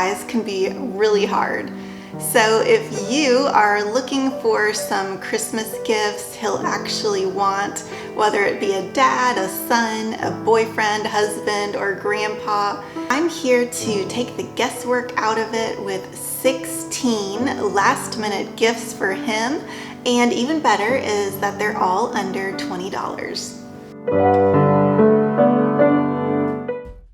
guys can be really hard. So if you are looking for some Christmas gifts he'll actually want, whether it be a dad, a son, a boyfriend, husband, or grandpa, I'm here to take the guesswork out of it with 16 last-minute gifts for him, and even better is that they're all under $20.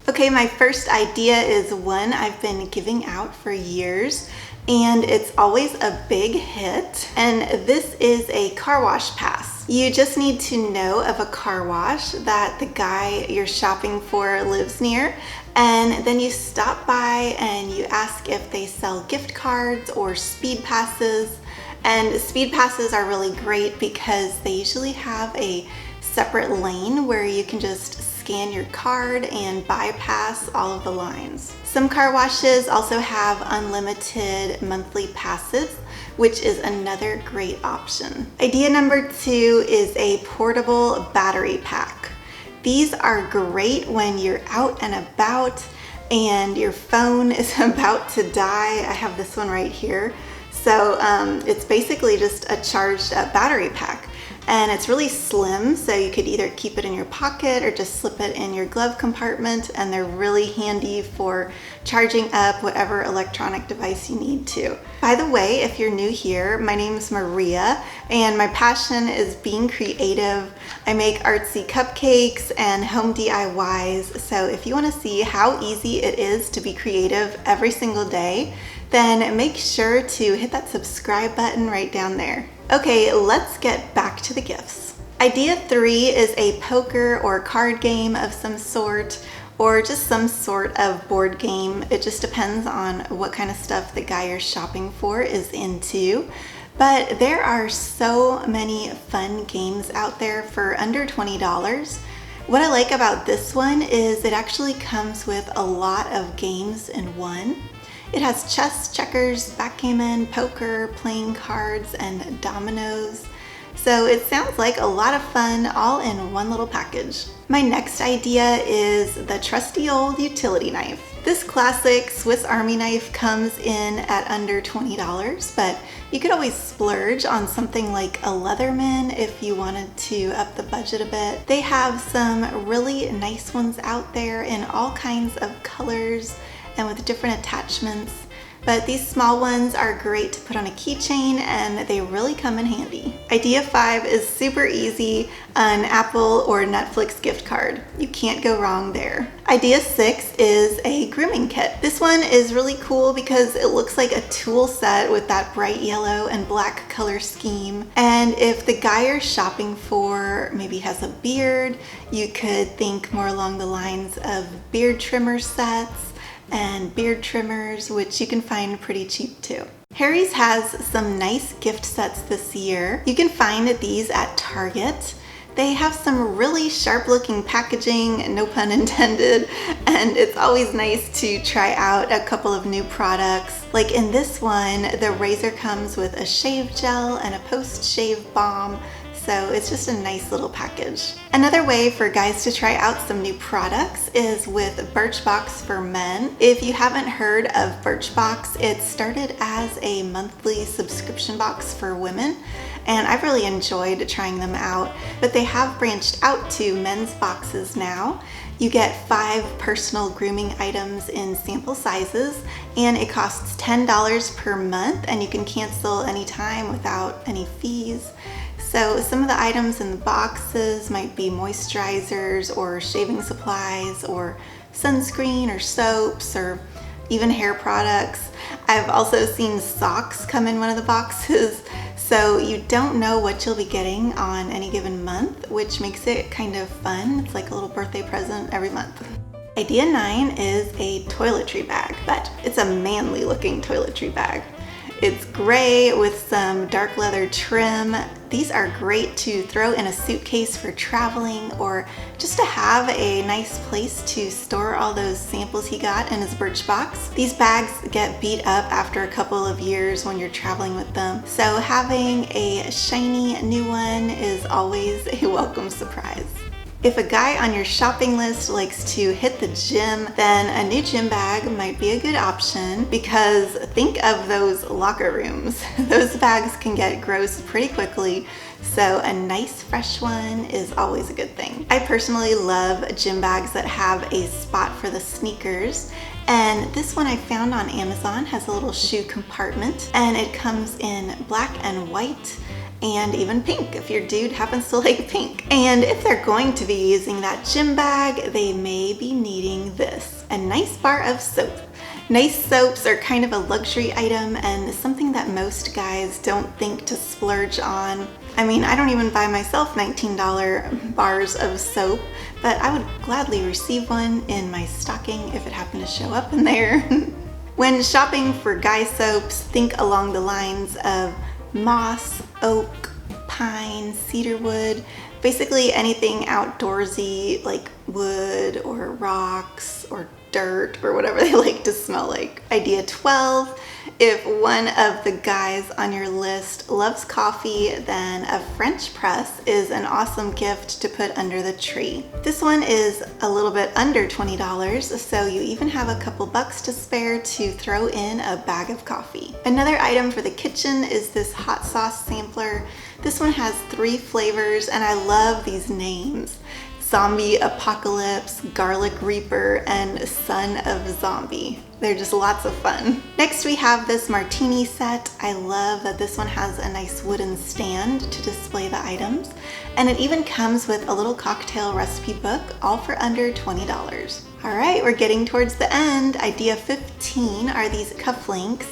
Okay, my first idea is one I've been giving out for years, and it's always a big hit, and this is a car wash pass. You just need to know of a car wash that the guy you're shopping for lives near, and then you stop by and you ask if they sell gift cards or speed passes. And speed passes are really great because they usually have a separate lane where you can just scan your card and bypass all of the lines. Some car washes also have unlimited monthly passes, which is another great option. Idea number 2 is a portable battery pack. These are great when you're out and about and your phone is about to die. I have this one right here. So it's basically just a charged up battery pack. And it's really slim, so you could either keep it in your pocket or just slip it in your glove compartment, and they're really handy for charging up whatever electronic device you need to. By the way, if you're new here, my name is Maria, and my passion is being creative. I make artsy cupcakes and home DIYs, so if you want to see how easy it is to be creative every single day, then make sure to hit that subscribe button right down there. Okay, let's get back to the gifts. Idea 3 is a poker or card game of some sort, or just some sort of board game. It just depends on what kind of stuff the guy you're shopping for is into. But there are so many fun games out there for under $20. What I like about this one is it actually comes with a lot of games in one. It has chess, checkers, backgammon, poker, playing cards, and dominoes. So it sounds like a lot of fun all in one little package. My next idea is the trusty old utility knife. This classic Swiss Army knife comes in at under $20, but you could always splurge on something like a Leatherman if you wanted to up the budget a bit. They have some really nice ones out there in all kinds of colors and with different attachments, but these small ones are great to put on a keychain and they really come in handy. Idea 5 is super easy, an Apple or Netflix gift card. You can't go wrong there. Idea 6 is a grooming kit. This one is really cool because it looks like a tool set with that bright yellow and black color scheme. And if the guy you're shopping for maybe has a beard, you could think more along the lines of beard trimmer sets and beard trimmers, which you can find pretty cheap too. Harry's has some nice gift sets this year. You can find these at Target. They have some really sharp looking packaging, no pun intended, and it's always nice to try out a couple of new products. Like in this one, the razor comes with a shave gel and a post-shave balm. So it's just a nice little package. Another way for guys to try out some new products is with Birch Box for men. If you haven't heard of Birch Box, it started as a monthly subscription box for women, and I've really enjoyed trying them out, but they have branched out to men's boxes now. You get 5 personal grooming items in sample sizes, and it costs $10 per month, and you can cancel anytime without any fees. So some of the items in the boxes might be moisturizers or shaving supplies or sunscreen or soaps or even hair products. I've also seen socks come in one of the boxes, so you don't know what you'll be getting on any given month, which makes it kind of fun. It's like a little birthday present every month. Idea 9 is a toiletry bag, but it's a manly looking toiletry bag. It's gray with some dark leather trim. These are great to throw in a suitcase for traveling or just to have a nice place to store all those samples he got in his Birch Box. These bags get beat up after a couple of years when you're traveling with them, so having a shiny new one is always a welcome surprise. If a guy on your shopping list likes to hit the gym, then a new gym bag might be a good option, because think of those locker rooms. Those bags can get gross pretty quickly, so a nice fresh one is always a good thing. I personally love gym bags that have a spot for the sneakers, and this one I found on Amazon has a little shoe compartment, and it comes in black and white, and even pink if your dude happens to like pink. And if they're going to be using that gym bag, they may be needing this, a nice bar of soap. Nice soaps are kind of a luxury item and something that most guys don't think to splurge on. I mean, I don't even buy myself $19 bars of soap, but I would gladly receive one in my stocking if it happened to show up in there. When shopping for guy soaps, think along the lines of moss, oak, pine, cedar wood, basically anything outdoorsy like wood or rocks or dirt or whatever they like to smell like. Idea 12, if one of the guys on your list loves coffee, then a French press is an awesome gift to put under the tree. This one is a little bit under $20, so you even have a couple bucks to spare to throw in a bag of coffee. Another item for the kitchen is this hot sauce sampler. This one has 3 flavors, and I love these names: Zombie Apocalypse, Garlic Reaper, and Son of Zombie. They're just lots of fun. Next we have this Martini Set. I love that this one has a nice wooden stand to display the items, and it even comes with a little cocktail recipe book, all for under $20. All right, we're getting towards the end. Idea 15 are these cufflinks.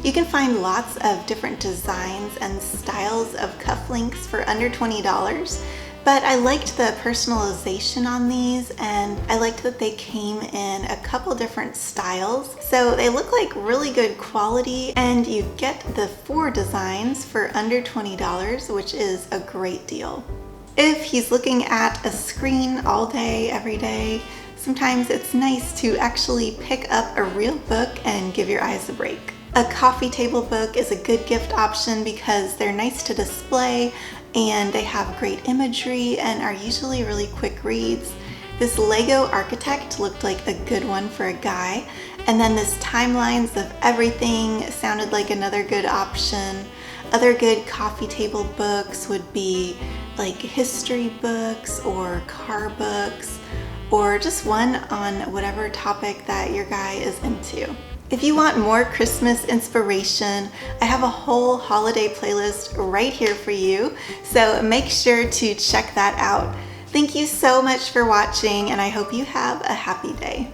You can find lots of different designs and styles of cufflinks for under $20. But I liked the personalization on these, and I liked that they came in a couple different styles. So they look like really good quality, and you get the 4 designs for under $20, which is a great deal. If he's looking at a screen all day, every day, sometimes it's nice to actually pick up a real book and give your eyes a break. A coffee table book is a good gift option because they're nice to display, and they have great imagery and are usually really quick reads. This Lego Architect looked like a good one for a guy, and then this Timelines of Everything sounded like another good option. Other good coffee table books would be like history books or car books, or just one on whatever topic that your guy is into. If you want more Christmas inspiration, I have a whole holiday playlist right here for you, so make sure to check that out. Thank you so much for watching, and I hope you have a happy day.